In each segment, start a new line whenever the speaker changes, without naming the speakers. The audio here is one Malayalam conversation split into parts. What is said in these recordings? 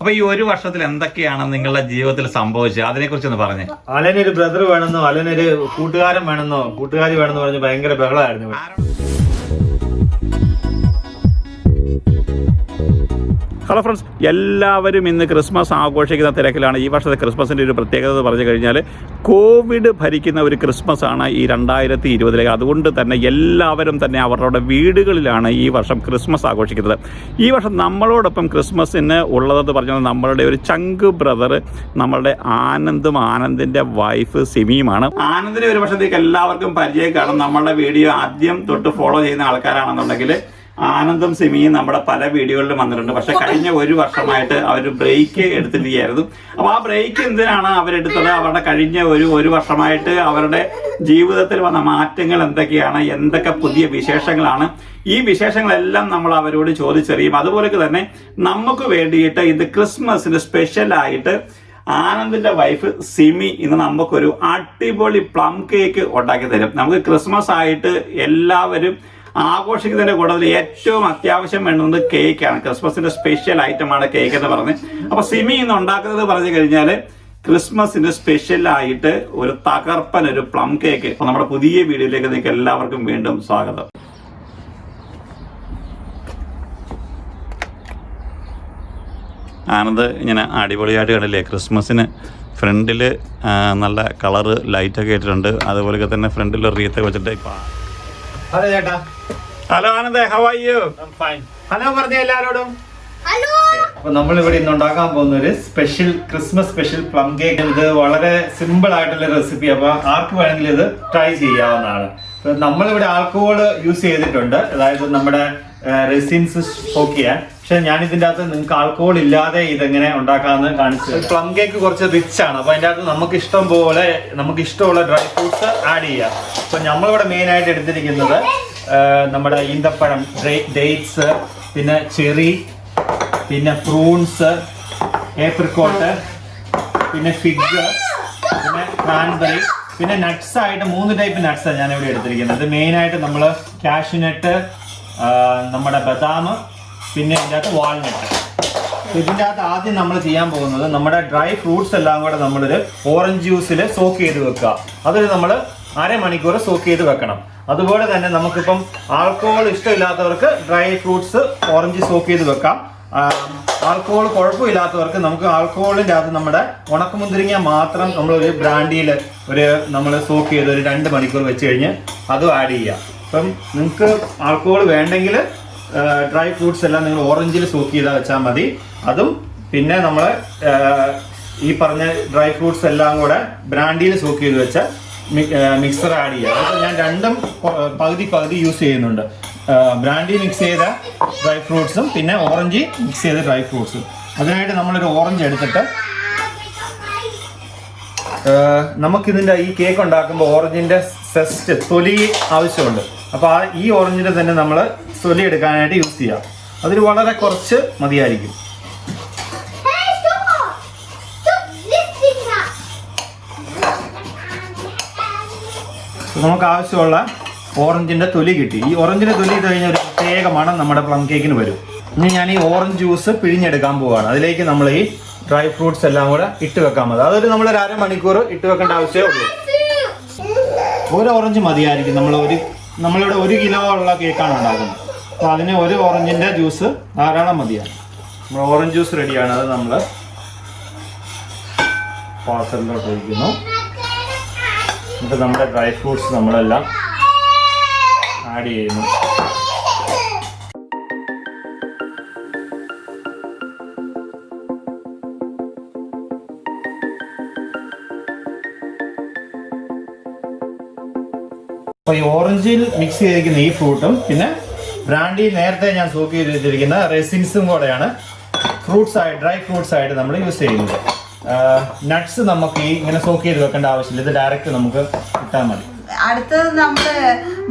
അപ്പൊ ഈ ഒരു വർഷത്തിൽ എന്തൊക്കെയാണ് നിങ്ങളുടെ ജീവിതത്തിൽ സംഭവിച്ചത് അതിനെ കുറിച്ചൊന്ന് പറഞ്ഞേ.
അലനൊരു ബ്രദർ വേണമെന്നോ അലനൊരു കൂട്ടുകാരൻ വേണമെന്നോ കൂട്ടുകാരി വേണമെന്നോ പറഞ്ഞ് ഭയങ്കര ബഹളമായിരുന്നു.
ഹലോ ഫ്രണ്ട്സ്, എല്ലാവരും ഇന്ന് ക്രിസ്മസ് ആഘോഷിക്കുന്ന തിരക്കിലാണ്. ഈ വർഷത്തെ ക്രിസ്മസിൻ്റെ ഒരു പ്രത്യേകത എന്ന് പറഞ്ഞു കഴിഞ്ഞാൽ കോവിഡ് ഭരിക്കുന്ന ഒരു ക്രിസ്മസ് ആണ് ഈ 2020. അതുകൊണ്ട് തന്നെ എല്ലാവരും തന്നെ അവരുടെ വീടുകളിലാണ് ഈ വർഷം ക്രിസ്മസ് ആഘോഷിക്കുന്നത്. ഈ വർഷം നമ്മളോടൊപ്പം ക്രിസ്മസിന് ഉള്ളതെന്ന് പറഞ്ഞാൽ നമ്മളുടെ ഒരു ചങ്ക് ബ്രദർ നമ്മളുടെ ആനന്ദും ആനന്ദിൻ്റെ വൈഫ് സിമിയുമാണ്. ആനന്ദിനെ ഒരു വർഷത്തേക്ക് എല്ലാവർക്കും പരിചയം കാണും. നമ്മളുടെ വീഡിയോ ആദ്യം തൊട്ട് ഫോളോ ചെയ്യുന്ന ആൾക്കാരാണെന്നുണ്ടെങ്കിൽ ആനന്ദും സിമിയും നമ്മുടെ പല വീഡിയോകളിലും വന്നിട്ടുണ്ട്. പക്ഷെ കഴിഞ്ഞ ഒരു വർഷമായിട്ട് അവർ ബ്രേക്ക് എടുത്തിരിക്കുകയായിരുന്നു. അപ്പോൾ ആ ബ്രേക്ക് എന്തിനാണ് അവരെടുത്തത്? അവരുടെ കഴിഞ്ഞ ഒരു വർഷമായിട്ട് അവരുടെ ജീവിതത്തിൽ വന്ന മാറ്റങ്ങൾ എന്തൊക്കെയാണ്, എന്തൊക്കെ പുതിയ വിശേഷങ്ങളാണ്, ഈ വിശേഷങ്ങളെല്ലാം നമ്മൾ അവരോട് ചോദിച്ചറിയും. അതുപോലെ തന്നെ നമുക്ക് വേണ്ടിയിട്ട് ഇത് ക്രിസ്മസിന് സ്പെഷ്യലായിട്ട് ആനന്ദിന്റെ വൈഫ് സിമി ഇന്ന് നമുക്കൊരു അടിപൊളി പ്ലം കേക്ക് ഉണ്ടാക്കി തരും. നമുക്ക് ക്രിസ്മസ് ആയിട്ട് എല്ലാവരും ആഘോഷിക്കുന്നതിന്റെ കൂട്ടത്തിൽ ഏറ്റവും അത്യാവശ്യം വേണ്ടുന്നത് കേക്കാണ്. ക്രിസ്മസിന്റെ സ്പെഷ്യൽ ഐറ്റമാണ് കേക്ക് എന്ന് പറഞ്ഞ്. അപ്പൊ സിമി ഇന്ന് ഉണ്ടാക്കുന്നത് പറഞ്ഞു കഴിഞ്ഞാൽ ക്രിസ്മസിന്റെ സ്പെഷ്യൽ ആയിട്ട് ഒരു തകർപ്പൻ ഒരു പ്ലം കേക്ക്. അപ്പൊ നമ്മുടെ പുതിയ വീഡിയോയിലേക്ക് നിങ്ങൾക്ക് എല്ലാവർക്കും വീണ്ടും സ്വാഗതം. ആനന്ദ് ഇങ്ങനെ അടിപൊളിയായിട്ട് കണ്ടില്ലേ, ക്രിസ്മസിന് ഫ്രണ്ടിൽ നല്ല കളറ് ലൈറ്റൊക്കെ ഇട്ടിട്ടുണ്ട്. അതുപോലെ തന്നെ ഫ്രണ്ടിൽ റീത്തൊക്കെ വെച്ചിട്ട്.
ഹലോ ചേട്ടാ.
Hello Anand, how are you?
Hello പറഞ്ഞ എല്ലാരോടും. അപ്പൊ നമ്മളിവിടെ ഇന്ന് ഉണ്ടാക്കാൻ പോകുന്ന ഒരു special Christmas special plum cake. ഇത് വളരെ സിമ്പിൾ ആയിട്ടുള്ള റെസിപ്പി. അപ്പൊ ആർക്ക് വേണമെങ്കിലും ഇത് ട്രൈ ചെയ്യാവുന്നതാണ്. നമ്മളിവിടെ ആൽക്കഹോൾ യൂസ് ചെയ്തിട്ടുണ്ട്, അതായത് നമ്മുടെ റെസിൻസ് സ്റ്റോക്ക് ചെയ്യാൻ. പക്ഷെ ഞാൻ ഇതിന്റെ അകത്ത് നിങ്ങൾക്ക് ആൽക്കഹോൾ ഇല്ലാതെ ഇതെങ്ങനെ ഉണ്ടാക്കാമെന്ന് കാണിച്ചു. പ്ലം കേക്ക് കുറച്ച് റിച്ച് ആണ്. അപ്പൊ അതിന്റെ അകത്ത് നമുക്ക് ഇഷ്ടമുള്ള ഡ്രൈ ഫ്രൂട്ട്സ് ആഡ് ചെയ്യാം. അപ്പൊ നമ്മളിവിടെ മെയിൻ ആയിട്ട് എടുത്തിരിക്കുന്നത് നമ്മുടെ ഈന്തപ്പഴം, ഡേറ്റ്സ്, പിന്നെ ചെറി, പിന്നെ പ്രൂൺസ്, ഏപ്രിക്കോട്ട്, പിന്നെ ഫിഗ്, പിന്നെ ക്രാൻബെറി, പിന്നെ നട്ട്സ് ആയിട്ട് 3 ടൈപ്പ് നട്ട്സാണ് ഞാൻ ഇവിടെ എടുത്തിരിക്കുന്നത്. മെയിൻ ആയിട്ട് നമ്മൾ കാഷ്യൂനട്ട്, നമ്മുടെ ബദാം, പിന്നെ ഇതിൻ്റെ അകത്ത് വാൾനട്ട്. ഇതിൻ്റെ അകത്ത് ആദ്യം നമ്മൾ ചെയ്യാൻ പോകുന്നത് നമ്മുടെ ഡ്രൈ ഫ്രൂട്ട്സ് എല്ലാം കൂടെ നമ്മളൊരു ഓറഞ്ച് ജ്യൂസിൽ സോക്ക് ചെയ്ത് വെക്കുക. അതൊരു നമ്മൾ അരമണിക്കൂർ സോക്ക് ചെയ്ത് വെക്കണം. അതുപോലെ തന്നെ നമുക്കിപ്പം ആൽക്കഹോൾ ഇഷ്ടമില്ലാത്തവർക്ക് ഡ്രൈ ഫ്രൂട്ട്സ് ഓറഞ്ച് സോക്ക് ചെയ്ത് വെക്കാം. ആൽക്കഹോൾ കുഴപ്പമില്ലാത്തവർക്ക് നമുക്ക് ആൽക്കഹോളിൻ്റെ അകത്ത് നമ്മുടെ ഉണക്കമുന്തിരിങ്ങ മാത്രം നമ്മളൊരു ബ്രാൻഡിയിൽ നമ്മൾ സോക്ക് ചെയ്ത് ഒരു 2 മണിക്കൂർ വെച്ച് കഴിഞ്ഞ് അതും ആഡ് ചെയ്യുക. അപ്പം നിങ്ങൾക്ക് ആൽക്കഹോൾ വേണ്ടെങ്കിൽ ഡ്രൈ ഫ്രൂട്ട്സ് എല്ലാം നിങ്ങൾ ഓറഞ്ചിൽ സോക്ക് ചെയ്താൽ വെച്ചാൽ മതി. അതും പിന്നെ നമ്മൾ ഈ പറഞ്ഞ ഡ്രൈ ഫ്രൂട്ട്സ് എല്ലാം കൂടെ ബ്രാൻഡിയിൽ സോക്ക് ചെയ്ത് വെച്ച മിക്സർ ആഡ് ചെയ്യുക. അപ്പോൾ ഞാൻ രണ്ടും പകുതി യൂസ് ചെയ്യുന്നുണ്ട്. ബ്രാൻഡി മിക്സ് ചെയ്ത ഡ്രൈ ഫ്രൂട്ട്സും പിന്നെ ഓറഞ്ച് മിക്സ് ചെയ്ത ഡ്രൈ ഫ്രൂട്ട്സും. അതിനായിട്ട് നമ്മളൊരു ഓറഞ്ച് എടുത്തിട്ട് നമുക്കിതിൻ്റെ ഈ കേക്ക് ഉണ്ടാക്കുമ്പോൾ ഓറഞ്ചിൻ്റെ സെസ്റ്റ് തൊലി ആവശ്യമുണ്ട്. അപ്പോൾ ഈ ഓറഞ്ചിൻ്റെ തന്നെ നമ്മൾ തൊലി എടുക്കാനായിട്ട് യൂസ് ചെയ്യാം. അതിൽ വളരെ കുറച്ച് മതിയായിരിക്കും. നമുക്ക് ആവശ്യമുള്ള ഓറഞ്ചിൻ്റെ തൊലി കിട്ടി. ഈ ഓറഞ്ചിൻ്റെ തൊലി ഇട്ട് കഴിഞ്ഞാൽ ഒരു പ്രത്യേക മണം നമ്മുടെ പ്ലം കേക്കിന് വരും. ഇനി ഞാൻ ഈ ഓറഞ്ച് ജ്യൂസ് പിഴിഞ്ഞെടുക്കാൻ പോവുകയാണ്. അതിലേക്ക് നമ്മൾ ഈ ഡ്രൈ ഫ്രൂട്ട്സ് എല്ലാം കൂടെ ഇട്ട് വെക്കാൻ മതി. അതൊരു നമ്മളൊരു അരമണിക്കൂർ ഇട്ട് വെക്കേണ്ട ആവശ്യമേ ഉള്ളൂ. ഒരു ഓറഞ്ച് മതിയായിരിക്കും. നമ്മളിവിടെ 1 കിലോ ഉള്ള കേക്കാണ് ഉണ്ടാക്കുന്നത്. അപ്പോൾ അതിന് ഒരു ഓറഞ്ചിൻ്റെ ജ്യൂസ് ധാരാളം മതിയാണ്. നമ്മൾ ഓറഞ്ച് ജ്യൂസ് റെഡിയാണ്. അത് നമ്മൾ പാത്രത്തിലോട്ട് ഒഴിക്കുന്നു. എന്നിട്ട് നമ്മുടെ ഡ്രൈ ഫ്രൂട്ട്സ് നമ്മളെല്ലാം ആഡ് ചെയ്യുന്നു. അപ്പോൾ ഈ ഓറഞ്ചിൽ മിക്സ് ചെയ്തിരിക്കുന്ന ഈ ഫ്രൂട്ടും പിന്നെ ബ്രാൻഡി നേരത്തെ ഞാൻ സോക്ക് ചെയ്ത് വെച്ചിരിക്കുന്ന റെസിൻസും കൂടെയാണ് ഡ്രൈ ഫ്രൂട്ട്സ് ആയിട്ട് നമ്മൾ യൂസ് ചെയ്യുന്നത്. നട്ട്സ് നമുക്ക് ഇങ്ങനെ സോക്ക് ചെയ്ത് വെക്കേണ്ട ആവശ്യമില്ല. ഇത് ഡയറക്റ്റ് നമുക്ക് ഇട്ടാൽ മതി.
അടുത്തത് നമ്മള്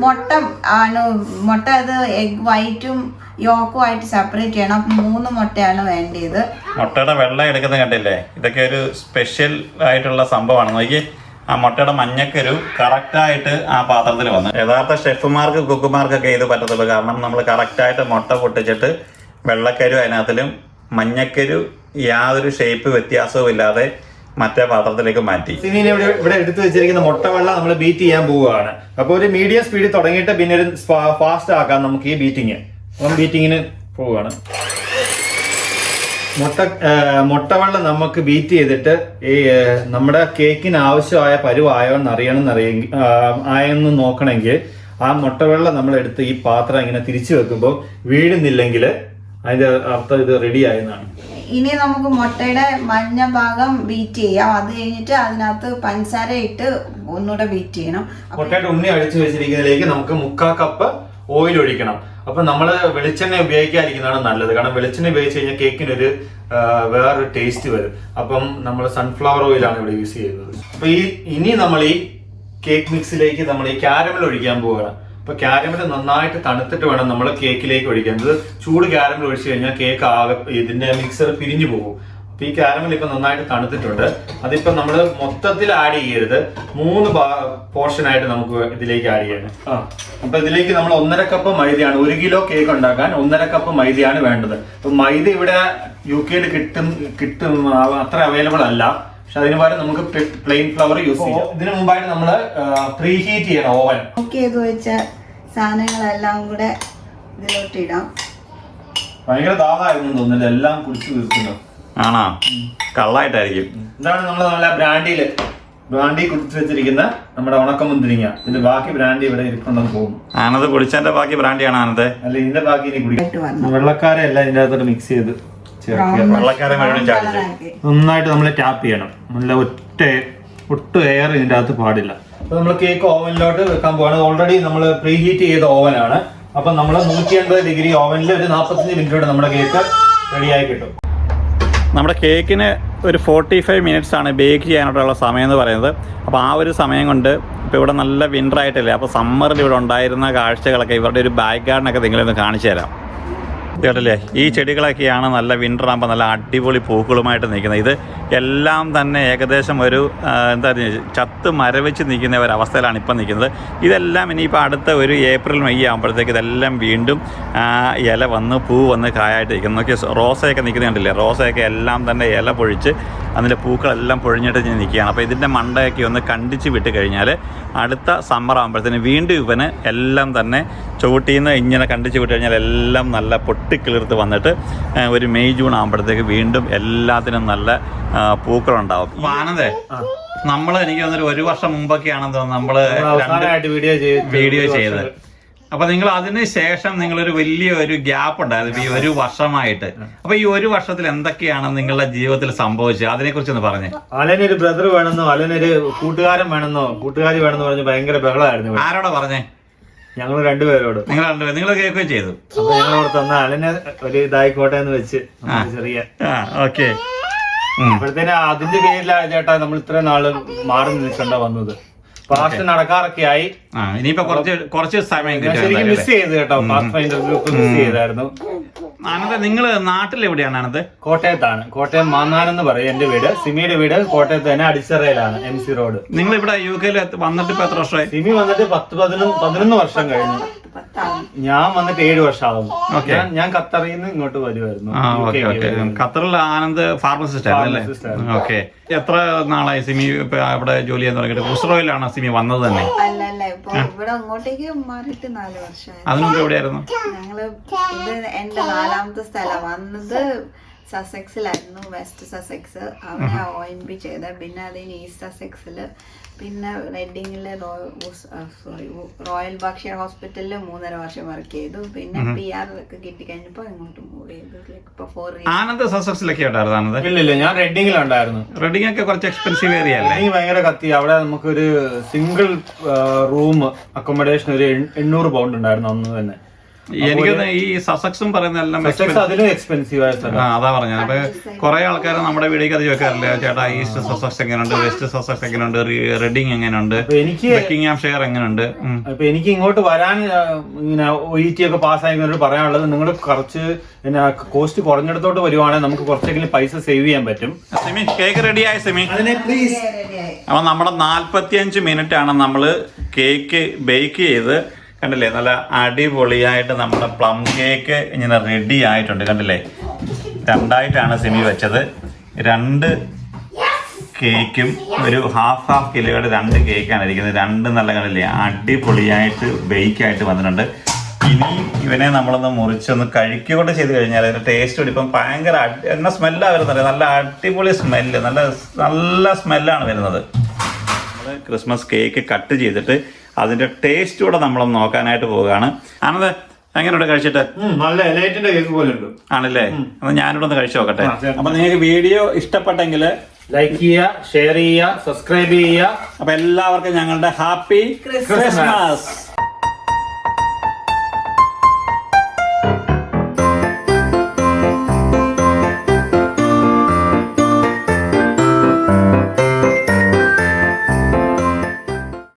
മുട്ട അത് എഗ് വൈറ്റും യോക്കും ആയിട്ട് സെപ്പറേറ്റ് ചെയ്യണം. 3 മുട്ടയാണ് വേണ്ടത്.
മുട്ടയുടെ വെള്ളം എടുക്കുന്നത് കണ്ടില്ലേ? ഇതൊക്കെ ഒരു സ്പെഷ്യൽ ആയിട്ടുള്ള സംഭവമാണ്. നോക്കി, ആ മുട്ടയുടെ മഞ്ഞക്കരു കറക്റ്റായിട്ട് ആ പാത്രത്തിൽ വന്നു. യഥാർത്ഥ ഷെഫുമാർക്ക് കുക്കുമാർക്കൊക്കെ ഇത് പറ്റത്തുള്ളൂ. കാരണം നമ്മൾ കറക്റ്റായിട്ട് മുട്ട പൊട്ടിച്ചിട്ട് വെള്ളക്കരു അതിനകത്തിലും മഞ്ഞക്കരു യാതൊരു ഷേപ്പ് വ്യത്യാസവും ഇല്ലാതെ മറ്റേ പാത്രത്തിലേക്ക് മാറ്റി.
സിമീനെ ഇവിടെ എടുത്തു വെച്ചിരിക്കുന്ന മുട്ടവെള്ളം നമ്മൾ ബീറ്റ് ചെയ്യാൻ പോവുകയാണ്. അപ്പോൾ ഒരു മീഡിയം സ്പീഡിൽ തുടങ്ങിയിട്ട് പിന്നെ ഒരു ഫാസ്റ്റ് ആക്കാം നമുക്ക് ഈ ബീറ്റിങ്. അപ്പം ബീറ്റിങ്ങിന് പോവുകയാണ്. മുട്ടവെള്ളം നമുക്ക് ബീറ്റ് ചെയ്തിട്ട് ഈ നമ്മുടെ കേക്കിന് ആവശ്യമായ പരുവായോന്ന് ആയെന്ന് നോക്കണമെങ്കിൽ ആ മുട്ടവെള്ളം നമ്മൾ എടുത്ത് ഈ പാത്രം ഇങ്ങനെ തിരിച്ചു വെക്കുമ്പോൾ വീഴുന്നില്ലെങ്കിൽ അതിന്റെ അർത്ഥം ഇത് റെഡി ആയെന്നാണ്.
ഇനി നമുക്ക് മുട്ടയുടെ മഞ്ഞ ഭാഗം ബീറ്റ് ചെയ്യാം. അത് കഴിഞ്ഞിട്ട് അതിനകത്ത് പഞ്ചസാര ഇട്ട് ഒന്നുകൂടെ ബീറ്റ് ചെയ്യണം.
മുട്ടയുടെ ഉണ്ണി അടിച്ചു വെച്ചിരിക്കുന്നതിലേക്ക് നമുക്ക് 3/4 കപ്പ് ഓയിൽ ഒഴിക്കണം. അപ്പൊ നമ്മള് വെളിച്ചെണ്ണ ഉപയോഗിക്കാതിരിക്കുന്നതാണ് നല്ലത്. കാരണം വെളിച്ചെണ്ണ ഉപയോഗിച്ച് കഴിഞ്ഞാൽ കേക്കിനൊരു വേറൊരു ടേസ്റ്റ് വരും. അപ്പം നമ്മൾ സൺഫ്ലവർ ഓയിലാണ് ഇവിടെ യൂസ് ചെയ്യുന്നത്. അപ്പൊ ഇനി നമ്മൾ ഈ കേക്ക് മിക്സിലേക്ക് നമ്മൾ ഈ കാരമൽ ഒഴിക്കാൻ പോവുകയാണ്. അപ്പൊ കാരമൽ നന്നായിട്ട് തണുത്തിട്ട് വേണം നമ്മൾ കേക്കിലേക്ക് ഒഴിക്കാൻ. ഇത് ചൂട് കാരമൽ ഒഴിച്ചു കഴിഞ്ഞാൽ കേക്ക് ആകെ ഇതിന്റെ മിക്സർ പിരിഞ്ഞു പോകും. അപ്പൊ ഈ കാരമൽ ഇപ്പൊ നന്നായിട്ട് തണുത്തിട്ടുണ്ട്. അതിപ്പോ നമ്മൾ മൊത്തത്തിൽ ആഡ് ചെയ്യരുത്, 3 പോർഷൻ ആയിട്ട് നമുക്ക് ഇതിലേക്ക് ആഡ് ചെയ്യണം. അപ്പൊ ഇതിലേക്ക് നമ്മൾ 1.5 കപ്പ് മൈദയാണ്. 1 കിലോ കേക്ക് ഉണ്ടാക്കാൻ 1.5 കപ്പ് മൈദയാണ് വേണ്ടത്. അപ്പൊ മൈദ ഇവിടെ UK കിട്ടും അത്ര അവൈലബിൾ അല്ല. പക്ഷെ അതിന് പകരം നമുക്ക് പ്ലെയിൻ ഫ്ലവർ യൂസ് ചെയ്യാം. ഇതിനു മുമ്പായിട്ട് നമ്മൾ പ്രീ ഹീറ്റ് ചെയ്യണം ഓവൻ.
കുക്ക് ചെയ്ത് വെച്ച സാധനങ്ങളെല്ലാം കൂടെ ഇതിലോട്ട് ഇടാം.
ഭയങ്കര ദാഹമായിരുന്നു തോന്നുന്നില്ല, എല്ലാം കുടിച്ചു തീർക്കുന്നു.
ആണോ? കള്ളായിട്ടായിരിക്കും.
ഇതാണ് നമ്മൾ നല്ല ബ്രാൻഡി കുടിച്ചു വെച്ചിരിക്കുന്ന നമ്മുടെ ഉണക്കമുന്തിരിങ്ങ. ഇതിന്റെ ബാക്കി ബ്രാൻഡി ഇവിടെ ഇരിപ്പുണ്ടെന്ന് തോന്നുന്നു.
ആനത് കുടിച്ചതിന്റെ ബാക്കി ബ്രാൻഡിയാണ് ആനത്.
അല്ല, ഇതിന്റെ ബാക്കി ഇനി കുടിക്കും. വെള്ളക്കാരെ എല്ലാം ഇതിന്റെ അകത്തോട്ട് മിക്സ് ചെയ്ത് നന്നായിട്ട് നമ്മൾ ടാപ്പ് ചെയ്യണം. നല്ല ഒട്ടും എയർ ഇതിന്റെ അകത്ത് പാടില്ല. അപ്പൊ നമ്മൾ കേക്ക് ഓവനിലോട്ട് വെക്കാൻ പോവാണ്. ഓൾറെഡി നമ്മൾ പ്രീ ഹീറ്റ് ചെയ്ത ഓവനാണ്. അപ്പൊ നമ്മൾ 180 ഡിഗ്രി ഓവനിൽ ഒരു 45 മിനിറ്റോടെ നമ്മുടെ കേക്ക് റെഡിയായി കിട്ടും.
നമ്മുടെ കേക്കിന് ഒരു 45 മിനിറ്റ്സ് ആണ് ബേക്ക് ചെയ്യാനായിട്ടുള്ള സമയം എന്ന് പറയുന്നത്. അപ്പോൾ ആ ഒരു സമയം കൊണ്ട് ഇപ്പോൾ ഇവിടെ നല്ല വിൻ്റർ ആയിട്ടില്ലേ, അപ്പോൾ സമ്മറിൽ ഇവിടെ ഉണ്ടായിരുന്ന കാഴ്ചകളൊക്കെ ഇവരുടെ ഒരു ബാക്ക് ഗാർഡനൊക്കെ നിങ്ങളൊന്ന് കാണിച്ചു തരാം. കേട്ടല്ലേ, ഈ ചെടികളൊക്കെയാണ് നല്ല വിൻ്റർ ആകുമ്പോൾ നല്ല അടിപൊളി പൂക്കളുമായിട്ട് നിൽക്കുന്നത്. ഇത് എല്ലാം തന്നെ ഏകദേശം ഒരു എന്താ ചത്ത് മരവിച്ച് നിൽക്കുന്ന ഒരവസ്ഥയിലാണ് ഇപ്പം നിൽക്കുന്നത്. ഇതെല്ലാം ഇനിയിപ്പോൾ അടുത്ത ഒരു ഏപ്രിൽ മെയ് ആകുമ്പോഴത്തേക്ക് ഇതെല്ലാം വീണ്ടും ഇല വന്ന് പൂ വന്ന് കായായിട്ട് നിൽക്കുന്നു. നോക്കി റോസയൊക്കെ നിൽക്കുന്നത് കണ്ടില്ലേ, റോസയൊക്കെ എല്ലാം തന്നെ ഇല പൊഴിച്ച് അതിൻ്റെ പൂക്കളെല്ലാം പൊഴിഞ്ഞിട്ട് നിൽക്കുകയാണ്. അപ്പോൾ ഇതിൻ്റെ മണ്ടയൊക്കെ ഒന്ന് കണ്ടിച്ച് വിട്ട് കഴിഞ്ഞാൽ അടുത്ത സമ്മർ ആകുമ്പോഴത്തേന് വീണ്ടും ഇവന് എല്ലാം തന്നെ ചുവട്ടിൽ നിന്ന് ഇങ്ങനെ കണ്ടിച്ച് വിട്ട് കഴിഞ്ഞാൽ എല്ലാം നല്ല പൊട്ടിക്കിളിർത്ത് വന്നിട്ട് ഒരു മെയ് ജൂൺ ആകുമ്പോഴത്തേക്ക് വീണ്ടും എല്ലാത്തിനും നല്ല പൂക്കളുണ്ടാവും. അപ്പോൾ ആനന്ദേ, നമ്മൾ എനിക്ക് തോന്നുന്നൊരു 1 വർഷം മുമ്പൊക്കെയാണെന്ന് തോന്നുന്നു നമ്മൾ വീഡിയോ ചെയ്തത്. അപ്പൊ നിങ്ങൾ അതിന് ശേഷം നിങ്ങളൊരു വലിയൊരു ഗ്യാപ്പ് ഉണ്ടായിരുന്നു ഈ 1 വർഷമായിട്ട്. അപ്പൊ ഈ 1 വർഷത്തിൽ എന്തൊക്കെയാണ് നിങ്ങളുടെ ജീവിതത്തിൽ സംഭവിച്ചത്, അതിനെ കുറിച്ചൊന്ന് പറഞ്ഞേ.
അലനൊരു ബ്രദർ വേണമെന്നോ അലനൊരു കൂട്ടുകാരൻ വേണമെന്നോ കൂട്ടുകാരി വേണമെന്നോ പറഞ്ഞ് ഭയങ്കര ബഹളമായിരുന്നു.
ആരോടാ പറഞ്ഞേ?
ഞങ്ങൾ രണ്ടുപേരോട്.
നിങ്ങൾ കേൾക്കുകയും ചെയ്തു.
അപ്പൊ ഞങ്ങളോട് തന്ന അലനെ ഒരു ഇതായിക്കോട്ടെ എന്ന് വെച്ച് ചെറിയ
ഓക്കെ.
അപ്പോഴത്തേന് അതിന്റെ പേരിലാണ് ചേട്ടാ നമ്മൾ ഇത്രയും നാള് മാറി നിൽക്കേണ്ട വന്നത്. പാസ്റ്റ് നടക്കാറൊക്കെ ആയി.
ഇനിയിപ്പോ കുറച്ച് സമയം
ശരിക്കും മിസ് ചെയ്ത് കേട്ടോ. പാത്ത്ഫൈൻഡർ ഗ്രൂപ്പ് മിസ് ചെയ്തായിരുന്നു.
ആനന്ദ, നിങ്ങൾ നാട്ടിൽ എവിടെയാണ് ആനന്ദ്?
കോട്ടയത്താണ്. കോട്ടയം മാന്നാനം എന്ന് പറയും എന്റെ വീട്. സിമിയുടെ വീട് കോട്ടയത്ത് തന്നെ അടിച്ചറയിലാണ്, MC റോഡ്.
നിങ്ങൾ ഇവിടെ UK വന്നിട്ട് ഇപ്പൊ എത്ര വർഷമായി?
സിമി വന്നിട്ട് 11 വർഷം കഴിഞ്ഞു. ഞാൻ വന്നിട്ട് 7 വർഷമാകും. ഞാൻ ഖത്തറിൽ നിന്ന് ഇങ്ങോട്ട് വരുമായിരുന്നു.
ഖത്തറിൽ ആനന്ദ് ഫാർമസിസ്റ്റ് ആയിരുന്നല്ലേ? ഓക്കെ. എത്ര നാളായി സിമി അവിടെ ജോലി ചെയ്യാൻ തുടങ്ങിയിട്ട്? ഉസ്റോയിലാണ് സിമി വന്നത് തന്നെ? അതിനുമുമ്പ് എവിടെയായിരുന്നു?
ഞങ്ങള് ഇത് എന്റെ 4ാമത്തെ സ്ഥലം. വന്നത് സസെക്സിലായിരുന്നു, വെസ്റ്റ് സസെക്സ്. അവിടെ ONP ചെയ്ത. പിന്നെ അതിന് ഈസ്റ്റ് സസെക്സില്, പിന്നെ റെഡിങ്ങില് റോയൽ ബക്ഷീർ ഹോസ്പിറ്റലില് 3.5 വർഷം വർക്ക് ചെയ്തു. പിന്നെ PR ഒക്കെ കിട്ടി കഴിഞ്ഞപ്പോ ഇങ്ങോട്ട് മൂവ് ചെയ്തു. ഇപ്പൊ 4 years.
ആനന്ദ് സസെക്സിലൊക്കെ ഉണ്ടായിരുന്നു?
ഇല്ല, ഞാൻ റെഡിങ്ങിലുണ്ടായിരുന്നു.
റെഡിങ് ഒക്കെ കുറച്ച് എക്സ്പെൻസീവ് ഏരിയ അല്ലേ?
ഭയങ്കര കത്തി. അവിടെ നമുക്കൊരു സിംഗിൾ റൂം അക്കോമഡേഷൻ ഒരു 800 പൗണ്ട് ഉണ്ടായിരുന്നു അന്ന് തന്നെ.
എനിക്ക് ഈ സസെക്സും പറയുന്ന എല്ലാം
എക്സ്പെൻസീവ് ആയ സ്ഥലം.
അതാ പറഞ്ഞത്. അപ്പൊ കുറെ ആൾക്കാർ നമ്മുടെ വീടിലേക്ക് അത് ചോദിക്കാറില്ല, ചേട്ടാ ഈസ്റ്റ് സസെക്സ് എങ്ങനെയുണ്ട്, വെസ്റ്റ് സസെക്സ് എങ്ങനെയുണ്ട്, റെഡിങ് എങ്ങനെയുണ്ട്, ബക്കിംഗ്ഹാംഷെയർ എങ്ങനെയുണ്ട്.
അപ്പൊ എനിക്ക് ഇങ്ങോട്ട് വരാൻ ഇങ്ങനെ OET ഒക്കെ പാസ്സായി പറയാനുള്ളത്, നിങ്ങൾ കുറച്ച് കോസ്റ്റ് കുറഞ്ഞിടത്തോട്ട് വരുവാണെങ്കിൽ നമുക്ക് കുറച്ചെങ്കിലും പൈസ സേവ് ചെയ്യാൻ പറ്റും.
സിമി, കേക്ക് റെഡിയായി സിമി? അപ്പൊ നമ്മുടെ 45 മിനിറ്റ് ആണ് നമ്മള് കേക്ക് ബേക്ക് ചെയ്ത്. കണ്ടില്ലേ, നല്ല അടിപൊളിയായിട്ട് നമ്മുടെ പ്ലം കേക്ക് ഇങ്ങനെ റെഡി ആയിട്ടുണ്ട്. കണ്ടില്ലേ, രണ്ടായിട്ടാണ് സിമി വെച്ചത്. 2 കേക്കും ഒരു ഹാഫ് കിലോയുടെ 2 കേക്കാണ് ഇരിക്കുന്നത്. 2 നല്ല കണ്ടില്ലേ, അടിപൊളിയായിട്ട് ബേക്കായിട്ട് വന്നിട്ടുണ്ട്. ഇനി ഇവനെ നമ്മളൊന്ന് മുറിച്ചൊന്ന് കഴിക്കുകയോടെ ചെയ്ത് കഴിഞ്ഞാൽ അതിൻ്റെ ടേസ്റ്റ് കൂടി ഇപ്പം ഭയങ്കര എന്ന സ്മെല്ലാണ് വരുന്നത്. നല്ല അടിപൊളി സ്മെല്ല്, നല്ല സ്മെല്ലാണ് വരുന്നത്. നമ്മൾ ക്രിസ്മസ് കേക്ക് കട്ട് ചെയ്തിട്ട് അതിൻ്റെ ടേസ്റ്റ് കൂടെ നമ്മളൊന്ന് നോക്കാനായിട്ട് പോവുകയാണ്. ആണത് എങ്ങനെയുണ്ട് കഴിച്ചിട്ട്?
നല്ല എലൈറ്റിന്റെ കേക്ക് പോലെ ഉണ്ട്.
ആണല്ലേ? അപ്പോൾ ഞാനിവിടെ ഒന്ന് കഴിച്ചു നോക്കട്ടെ. അപ്പോൾ നിങ്ങൾക്ക് വീഡിയോ ഇഷ്ടപ്പെട്ടെങ്കിൽ
ലൈക്ക് ചെയ്യുക, ഷെയർ ചെയ്യുക, സബ്സ്ക്രൈബ് ചെയ്യുക.
അപ്പോൾ എല്ലാവർക്കും ഞങ്ങളുടെ ഹാപ്പി ക്രിസ്മസ്.